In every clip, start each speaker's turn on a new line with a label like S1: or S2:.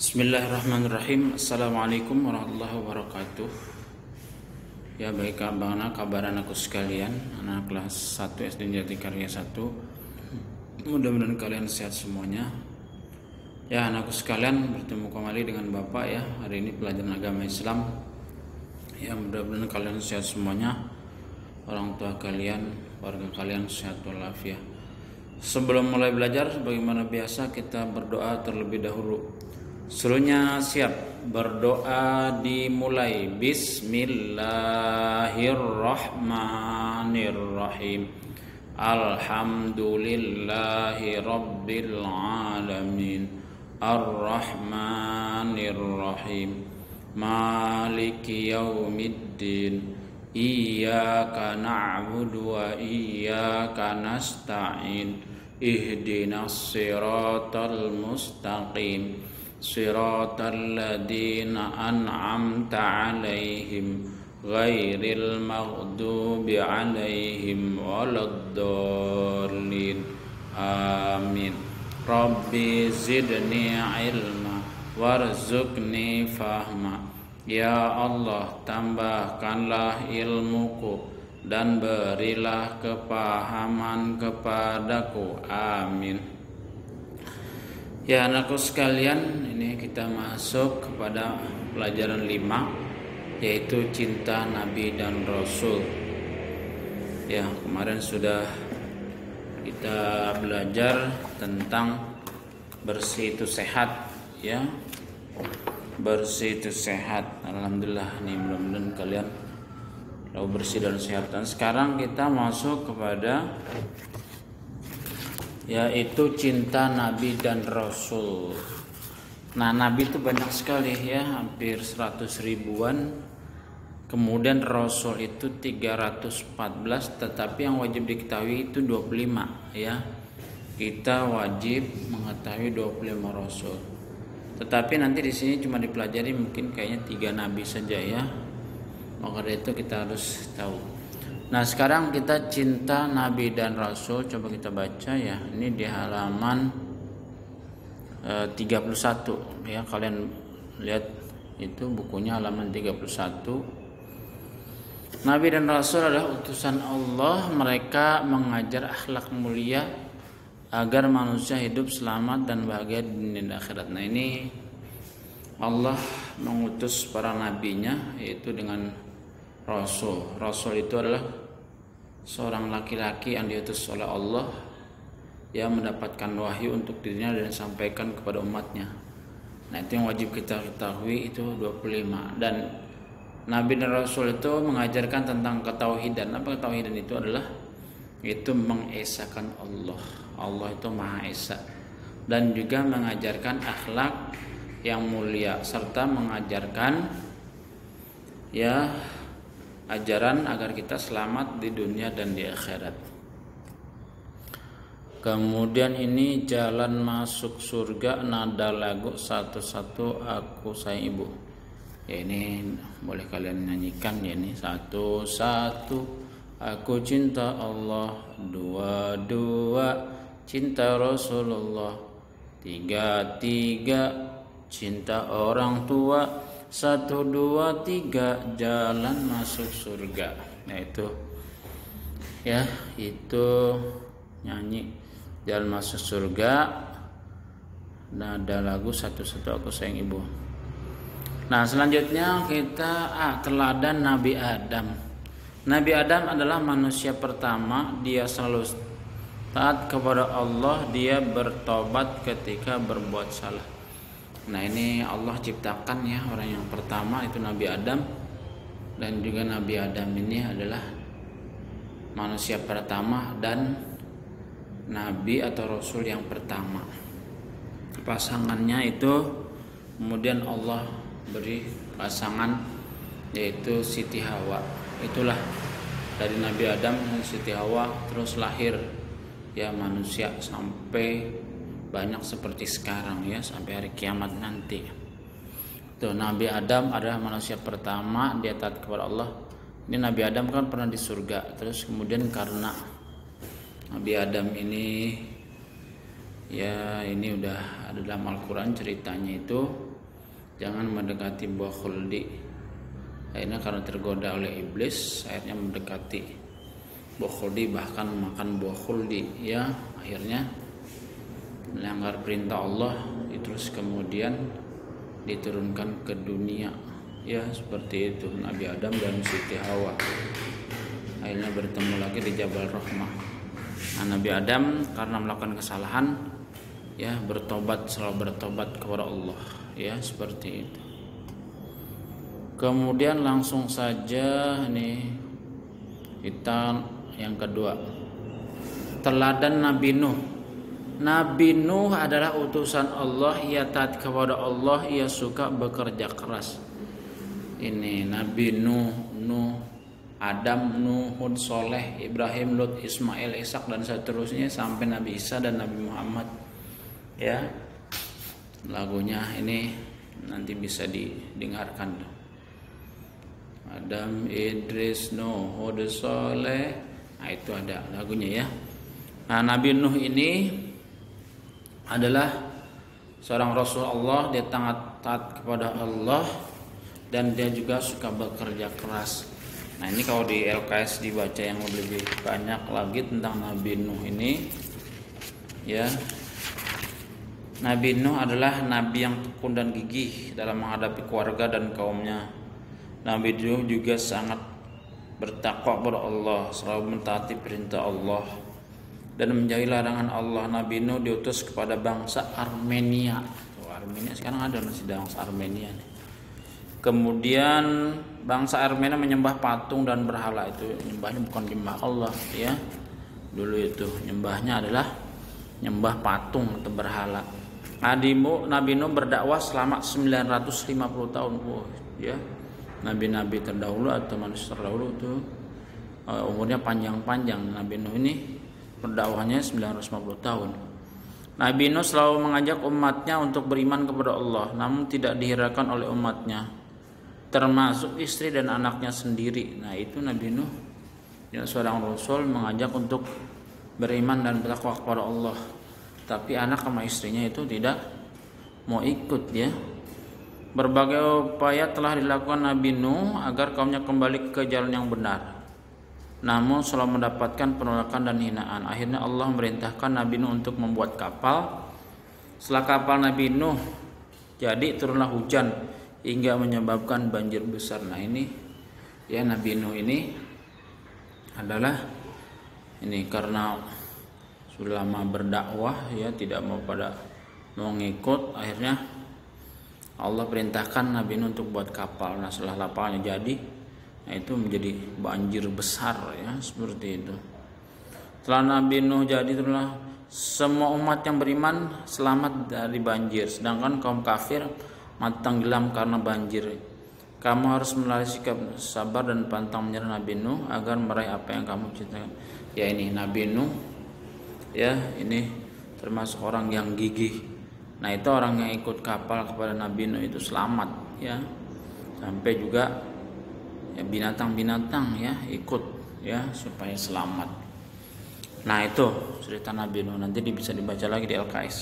S1: Bismillahirrahmanirrahim. Assalamualaikum warahmatullahi wabarakatuh. Ya, baik kabar anakku sekalian, anak kelas 1 SD Jatikarya 1. Mudah-mudahan kalian sehat semuanya. Ya, anakku sekalian, bertemu kembali dengan Bapak ya. Hari ini pelajaran agama Islam. Ya, mudah-mudahan kalian sehat semuanya. Orang tua kalian, warga kalian sehat walafiat. Sebelum mulai belajar, sebagaimana biasa kita berdoa terlebih dahulu. Seluruhnya siap, berdoa dimulai. Bismillahirrahmanirrahim. Alhamdulillahi rabbil alamin. Ar-Rahmanirrahim. Maliki yaumiddin. Iyyaka na'budu wa iyyaka nasta'in. Ihdinas siratal mustaqim. Siratal ladzina an'amta 'alaihim ghairil maghdubi 'alaihim waladdallin. Amin. Rabbi zidni ilma warzuqni fahma. Ya Allah, tambahkanlah ilmuku dan berilah kepahaman kepadaku. Amin. Ya, anakku sekalian, ini kita masuk kepada pelajaran 5, yaitu cinta Nabi dan Rasul. Ya, kemarin sudah kita belajar tentang bersih itu sehat, ya. Bersih itu sehat. Alhamdulillah, nih mudah-mudahan kalian selalu bersih dan sehat. Dan sekarang kita masuk kepada yaitu cinta Nabi dan Rasul. Nah, Nabi itu banyak sekali ya, hampir 100 ribuan. Kemudian Rasul itu 314, tetapi yang wajib diketahui itu 25 ya. Kita wajib mengetahui 25 Rasul. Tetapi nanti di sini cuma dipelajari mungkin kayaknya 3 Nabi saja ya. Maka dari itu kita harus tahu. Nah, sekarang kita cinta Nabi dan Rasul. Coba kita baca ya. Ini di halaman 31 ya. Kalian lihat itu bukunya halaman 31. Nabi dan Rasul adalah utusan Allah. Mereka mengajar akhlak mulia agar manusia hidup selamat dan bahagia di dunia dan akhirat. Nah, ini Allah mengutus para nabinya yaitu dengan Rasul. Rasul itu adalah seorang laki-laki yang diutus oleh Allah yang mendapatkan wahyu untuk dirinya dan disampaikan kepada umatnya. Nah, itu yang wajib kita ketahui, itu 25. Dan Nabi dan Rasul itu mengajarkan tentang ketauhidan. Apa ketauhidan itu adalah? Itu mengesahkan Allah. Allah itu Maha Esa. Dan juga mengajarkan akhlak yang mulia serta mengajarkan ya ajaran agar kita selamat di dunia dan di akhirat. Kemudian ini jalan masuk surga, nada lagu satu-satu aku sayang ibu. Ya, ini boleh kalian nyanyikan ya. Ini satu-satu aku cinta Allah, dua-dua cinta Rasulullah, tiga-tiga cinta orang tua, 1, 2, 3 jalan masuk surga. Nah, itu ya, itu nyanyi jalan masuk surga, nada lagu satu-satu aku sayang ibu. Nah, selanjutnya kita teladan Nabi Adam. Nabi Adam adalah manusia pertama. Dia selalu taat kepada Allah. Dia bertobat ketika berbuat salah. Nah, ini Allah ciptakan ya orang yang pertama itu Nabi Adam. Dan juga Nabi Adam ini adalah manusia pertama dan Nabi atau Rasul yang pertama. Pasangannya itu kemudian Allah beri pasangan yaitu Siti Hawa. Itulah dari Nabi Adam dan Siti Hawa terus lahir ya manusia sampai banyak seperti sekarang ya, sampai hari kiamat nanti. Tuh, Nabi Adam adalah manusia pertama, dia taat kepada Allah. Ini Nabi Adam kan pernah di surga. Terus kemudian karena Nabi Adam ini ya ini udah ada dalam Al-Quran ceritanya itu, jangan mendekati buah khuldi. Akhirnya karena tergoda oleh iblis, akhirnya mendekati buah khuldi, bahkan makan buah khuldi, ya akhirnya melanggar perintah Allah. Terus kemudian diturunkan ke dunia, ya seperti itu Nabi Adam dan Siti Hawa. Akhirnya bertemu lagi di Jabal Rahmah. Nah, Nabi Adam karena melakukan kesalahan, ya bertobat, selalu bertobat kepada Allah, ya seperti itu. Kemudian langsung saja nih kita yang kedua, teladan Nabi Nuh. Nabi Nuh adalah utusan Allah, ia taat kepada Allah, ia suka bekerja keras. Ini Nabi Nuh, Adam, Nuh, Hud, Soleh, Ibrahim, Lut, Ismail, Ishak dan seterusnya sampai Nabi Isa dan Nabi Muhammad. Ya, lagunya ini nanti bisa didengarkan. Adam, Idris, Nuh, Hud, Soleh, nah itu ada lagunya ya. Nah, Nabi Nuh ini adalah seorang Rasul Allah, dia taat kepada Allah dan dia juga suka bekerja keras. Nah, ini kalau di LKS dibaca yang lebih banyak lagi tentang Nabi Nuh ini, ya. Nabi Nuh adalah nabi yang tekun dan gigih dalam menghadapi keluarga dan kaumnya. Nabi Nuh juga sangat bertakwa kepada Allah, selalu mentaati perintah Allah dan menjauhi larangan Allah. Nabi Nuh diutus kepada bangsa Armenia. Armenia sekarang ada masih bangsa Armenia nih. Kemudian bangsa Armenia menyembah patung dan berhala. Itu nyembahnya bukan nyembah Allah, ya. Dulu itu nyembahnya adalah nyembah patung atau berhala. Nabi Nuh berdakwah selama 950 tahun, ya. Nabi-nabi terdahulu atau manusia terdahulu itu umurnya panjang-panjang. Nabi Nuh ini berdakwahnya 950 tahun. Nabi Nuh selalu mengajak umatnya untuk beriman kepada Allah, namun tidak dihiraukan oleh umatnya, termasuk istri dan anaknya sendiri. Nah, itu Nabi Nuh, ya, seorang Rasul mengajak untuk beriman dan bertakwa kepada Allah, tapi anak sama istrinya itu tidak mau ikut, ya. Berbagai upaya telah dilakukan Nabi Nuh agar kaumnya kembali ke jalan yang benar, namun selalu mendapatkan penolakan dan hinaan. Akhirnya Allah memerintahkan Nabi Nuh untuk membuat kapal. Setelah kapal Nabi Nuh jadi, turunlah hujan hingga menyebabkan banjir besar. Nah, ini ya, Nabi Nuh ini adalah ini karena sudah lama berdakwah, ya tidak mau ngikut, akhirnya Allah perintahkan Nabi Nuh untuk buat kapal. Nah, setelah kapalnya jadi, nah itu menjadi banjir besar, ya seperti itu. Setelah Nabi Nuh jadi, itulah semua umat yang beriman selamat dari banjir, sedangkan kaum kafir mati tenggelam karena banjir. Kamu harus melalui sikap sabar dan pantang menyerah Nabi Nuh agar meraih apa yang kamu cita-citakan. Ya, ini Nabi Nuh, ya ini termasuk orang yang gigih. Nah, itu orang yang ikut kapal kepada Nabi Nuh itu selamat, ya. Sampai juga ya binatang-binatang, ya ikut, ya supaya selamat. Nah, itu cerita Nabi Nuh, nanti bisa dibaca lagi di LKS.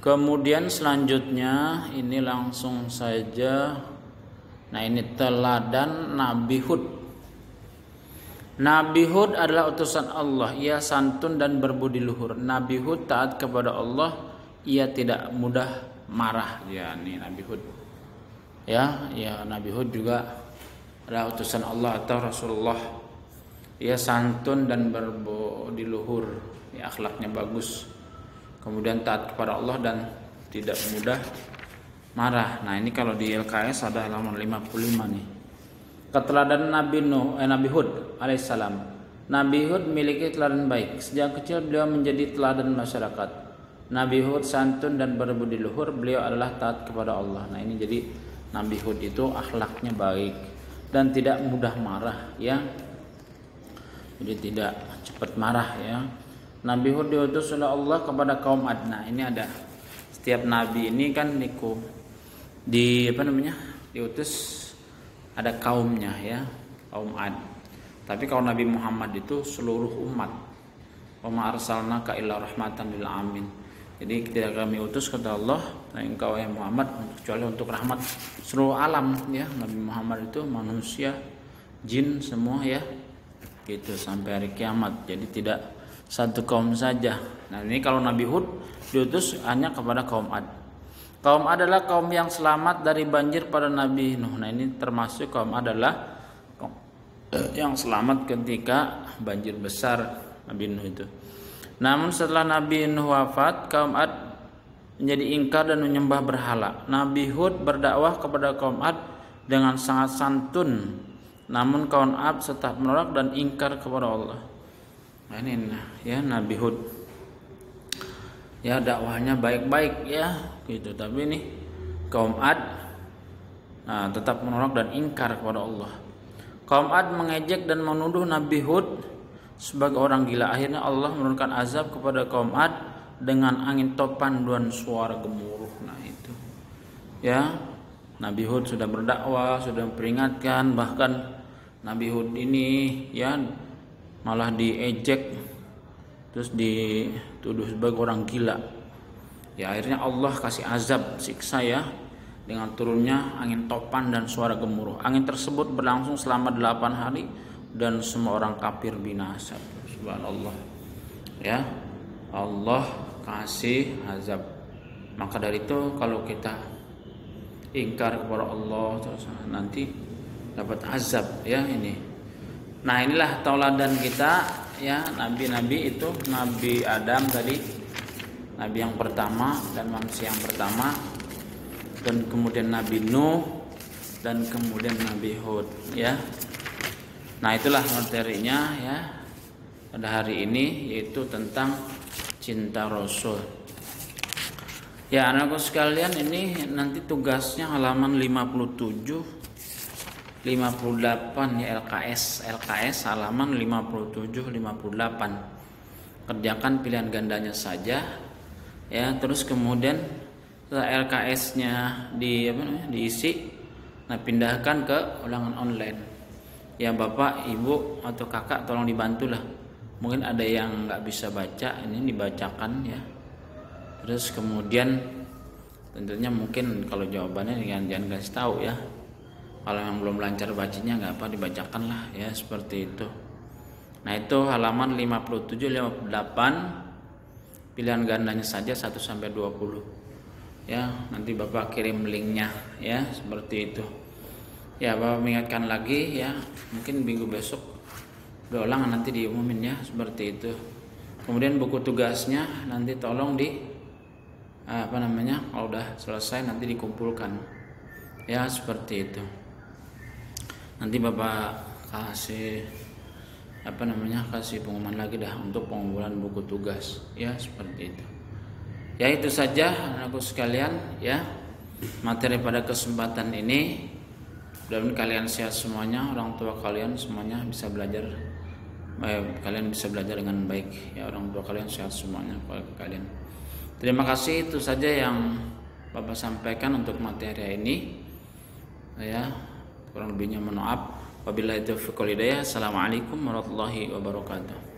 S1: Kemudian selanjutnya ini langsung saja. Nah, ini teladan Nabi Hud. Nabi Hud adalah utusan Allah, ia santun dan berbudi luhur. Nabi Hud taat kepada Allah, ia tidak mudah marah. Ya, ini Nabi Hud. Ya, Nabi Hud juga adalah utusan Allah atau Rasulullah. Ia santun dan berbudi luhur, ya, akhlaknya bagus. Kemudian taat kepada Allah dan tidak mudah marah. Nah, ini kalau di LKS ada halaman 55 nih. Keteladanan Nabi Hud alaihissalam. Nabi Hud memiliki teladan baik. Sejak kecil beliau menjadi teladan masyarakat. Nabi Hud santun dan berbudi luhur, beliau adalah taat kepada Allah. Nah, ini jadi Nabi Hud itu akhlaknya baik dan tidak mudah marah, ya. Jadi tidak cepat marah, ya. Nabi Hud diutus oleh Allah kepada kaum Ad. Nah, ini ada setiap nabi ini kan diutus ada kaumnya, ya, kaum Ad. Tapi kalau Nabi Muhammad itu seluruh umat. Wa ma arsalnaka illa rahmatan lil alamin. Jadi tidak kami utus kata Allah engkau ya Muhammad kecuali untuk rahmat seluruh alam ya. Nabi Muhammad itu manusia, jin semua ya. Gitu sampai hari kiamat. Jadi tidak satu kaum saja. Nah, ini kalau Nabi Hud diutus hanya kepada kaum Ad. Kaum Ad adalah kaum yang selamat dari banjir pada Nabi Nuh. Nah, ini termasuk kaum Ad adalah yang selamat ketika banjir besar Nabi Nuh itu. Namun setelah Nabi Nuh wafat, kaum Ad menjadi ingkar dan menyembah berhala. Nabi Hud berdakwah kepada kaum Ad dengan sangat santun. Namun kaum Ad tetap menolak dan ingkar kepada Allah. Nah, ini ya Nabi Hud. Ya dakwahnya baik-baik ya gitu. Tapi ini kaum Ad tetap menolak dan ingkar kepada Allah. Kaum Ad mengejek dan menuduh Nabi Hud sebagai orang gila. Akhirnya Allah menurunkan azab kepada kaum Ad dengan angin topan dan suara gemuruh. Nah itu ya Nabi Hud sudah berdakwah, sudah memperingatkan, bahkan Nabi Hud ini ya malah diejek terus dituduh sebagai orang gila. Ya akhirnya Allah kasih azab, siksa ya dengan turunnya angin topan dan suara gemuruh. Angin tersebut berlangsung selama 8 hari dan semua orang kafir binasa. Subhanallah. Ya. Allah kasih azab. Maka dari itu kalau kita ingkar kepada Allah terus nanti dapat azab ya ini. Nah, inilah tauladan kita ya, nabi-nabi itu Nabi Adam tadi, nabi yang pertama dan manusia yang pertama, dan kemudian Nabi Nuh dan kemudian Nabi Hud ya. Nah, itulah materinya ya pada hari ini, yaitu tentang cinta Rasul. Ya, anakku sekalian, ini nanti tugasnya halaman 57 58 ya, LKS halaman 57 58. Kerjakan pilihan gandanya saja ya, terus kemudian LKS-nya diisi, nah pindahkan ke ulangan online. Ya Bapak, Ibu atau Kakak tolong dibantulah. Mungkin ada yang nggak bisa baca, ini dibacakan ya. Terus kemudian tentunya mungkin kalau jawabannya jangan kasih tahu ya. Kalau yang belum lancar bacanya nggak apa, dibacakan lah ya, seperti itu. Nah itu halaman 57 58, pilihan gandanya saja 1 sampai 20 ya. Nanti Bapak kirim linknya ya, seperti itu. Ya Bapak mengingatkan lagi ya, mungkin minggu besok berulang nanti diumumin ya, seperti itu. Kemudian buku tugasnya nanti tolong kalau udah selesai nanti dikumpulkan ya, seperti itu. Nanti Bapak kasih kasih pengumuman lagi dah untuk pengumpulan buku tugas ya, seperti itu. Ya itu saja anakku sekalian ya, materi pada kesempatan ini. Mudah-mudahan kalian sehat semuanya, orang tua kalian semuanya bisa belajar, kalian bisa belajar dengan baik ya, orang tua kalian sehat semuanya kalian. Terima kasih, itu saja yang Bapak sampaikan untuk materi ini ya, kurang lebihnya mohon maaf. Wabillahi taufiq wal hidayah. Assalamualaikum warahmatullahi wabarakatuh.